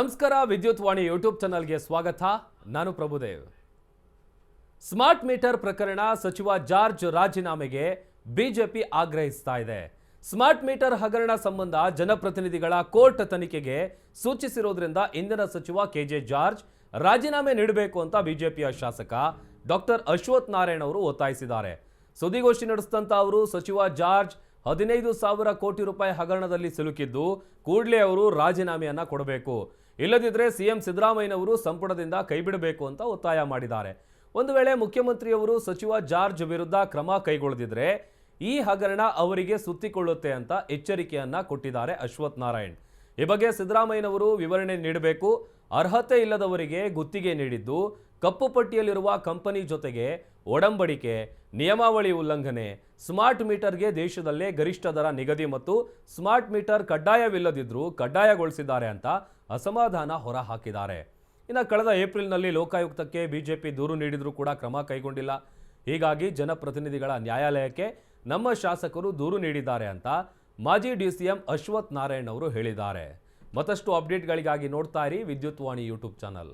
ನಮಸ್ಕಾರ ವಿದ್ಯುತ್ ವಾಣಿ ಯೂಟ್ಯೂಬ್ ಚಾನಲ್ಗೆ ಸ್ವಾಗತ. ನಾನು ಪ್ರಭುದೇವ್. ಸ್ಮಾರ್ಟ್ ಮೀಟರ್ ಪ್ರಕರಣ ಸಚಿವ ಜಾರ್ಜ್ ರಾಜೀನಾಮೆಗೆ ಬಿಜೆಪಿ ಆಗ್ರಹಿಸ್ತಾ ಇದೆ. ಸ್ಮಾರ್ಟ್ ಮೀಟರ್ ಹಗರಣ ಸಂಬಂಧ ಜನಪ್ರತಿನಿಧಿಗಳ ಕೋರ್ಟ್ ತನಿಖೆಗೆ ಸೂಚಿಸಿರುವುದರಿಂದ ಇಂದಿನ ಸಚಿವ ಕೆಜೆ ಜಾರ್ಜ್ ರಾಜೀನಾಮೆ ನೀಡಬೇಕು ಅಂತ ಬಿಜೆಪಿಯ ಶಾಸಕ ಡಾಕ್ಟರ್ ಅಶ್ವಥ್ ನಾರಾಯಣ್ ಅವರು ಒತ್ತಾಯಿಸಿದ್ದಾರೆ. ಸುದ್ದಿಗೋಷ್ಠಿ ನಡೆಸಿದಂತ ಅವರು ಸಚಿವ ಜಾರ್ಜ್ 15,000 ಕೋಟಿ ರೂಪಾಯಿ ಹಗರಣದಲ್ಲಿ ಸಿಲುಕಿದ್ದು ಕೂಡಲೇ ಅವರು ರಾಜೀನಾಮೆಯನ್ನ ಕೊಡಬೇಕು, ಇಲ್ಲದಿದ್ದರೆ ಸಿಎಂ ಸಿದ್ದರಾಮಯ್ಯನವರು ಸಂಪುಟದಿಂದ ಕೈಬಿಡಬೇಕು ಅಂತ ಒತ್ತಾಯ ಮಾಡಿದ್ದಾರೆ. ಒಂದು ವೇಳೆ ಮುಖ್ಯಮಂತ್ರಿಯವರು ಸಚಿವ ಜಾರ್ಜ್ ವಿರುದ್ಧ ಕ್ರಮ ಕೈಗೊಳ್ಳದಿದ್ರೆ ಈ ಹಗರಣ ಅವರಿಗೆ ಸುತ್ತಿಕೊಳ್ಳುತ್ತೆ ಅಂತ ಎಚ್ಚರಿಕೆಯನ್ನ ಕೊಟ್ಟಿದ್ದಾರೆ ಅಶ್ವಥ್ ನಾರಾಯಣ್. ಈ ಬಗ್ಗೆ ಸಿದ್ದರಾಮಯ್ಯನವರು ವಿವರಣೆ ನೀಡಬೇಕು. ಅರ್ಹತೆ ಇಲ್ಲದವರಿಗೆ ಗುತ್ತಿಗೆ ನೀಡಿದ್ದು, ಕಪ್ಪು ಪಟ್ಟಿಯಲ್ಲಿರುವ ಕಂಪನಿ ಜೊತೆಗೆ ಒಡಂಬಡಿಕೆ, ನಿಯಮಾವಳಿ ಉಲ್ಲಂಘನೆ, ಸ್ಮಾರ್ಟ್ ಮೀಟರ್ಗೆ ದೇಶದಲ್ಲೇ ಗರಿಷ್ಠ ದರ ನಿಗದಿ ಮತ್ತು ಸ್ಮಾರ್ಟ್ ಮೀಟರ್ ಕಡ್ಡಾಯವಿಲ್ಲದಿದ್ರೂ ಕಡ್ಡಾಯಗೊಳಿಸಿದ್ದಾರೆ ಅಂತ ಅಸಮಾಧಾನ ಹೊರಹಾಕಿದ್ದಾರೆ. ಇನ್ನು ಕಳೆದ ಏಪ್ರಿಲ್ನಲ್ಲಿ ಲೋಕಾಯುಕ್ತಕ್ಕೆ ಬಿಜೆಪಿ ದೂರು ನೀಡಿದ್ರೂ ಕೂಡ ಕ್ರಮ ಕೈಗೊಂಡಿಲ್ಲ. ಹೀಗಾಗಿ ಜನಪ್ರತಿನಿಧಿಗಳ ನ್ಯಾಯಾಲಯಕ್ಕೆ ನಮ್ಮ ಶಾಸಕರು ದೂರು ನೀಡಿದ್ದಾರೆ ಅಂತ ಮಾಜಿ ಡಿಸಿಎಂ ಅಶ್ವಥ್ ನಾರಾಯಣ್ ಅವರು ಹೇಳಿದ್ದಾರೆ. ಮತ್ತಷ್ಟು ಅಪ್ಡೇಟ್ಗಳಿಗಾಗಿ ನೋಡ್ತಾ ಇರಿ ವಿದ್ಯುತ್ ವಾಣಿ ಯೂಟ್ಯೂಬ್ ಚಾನಲ್.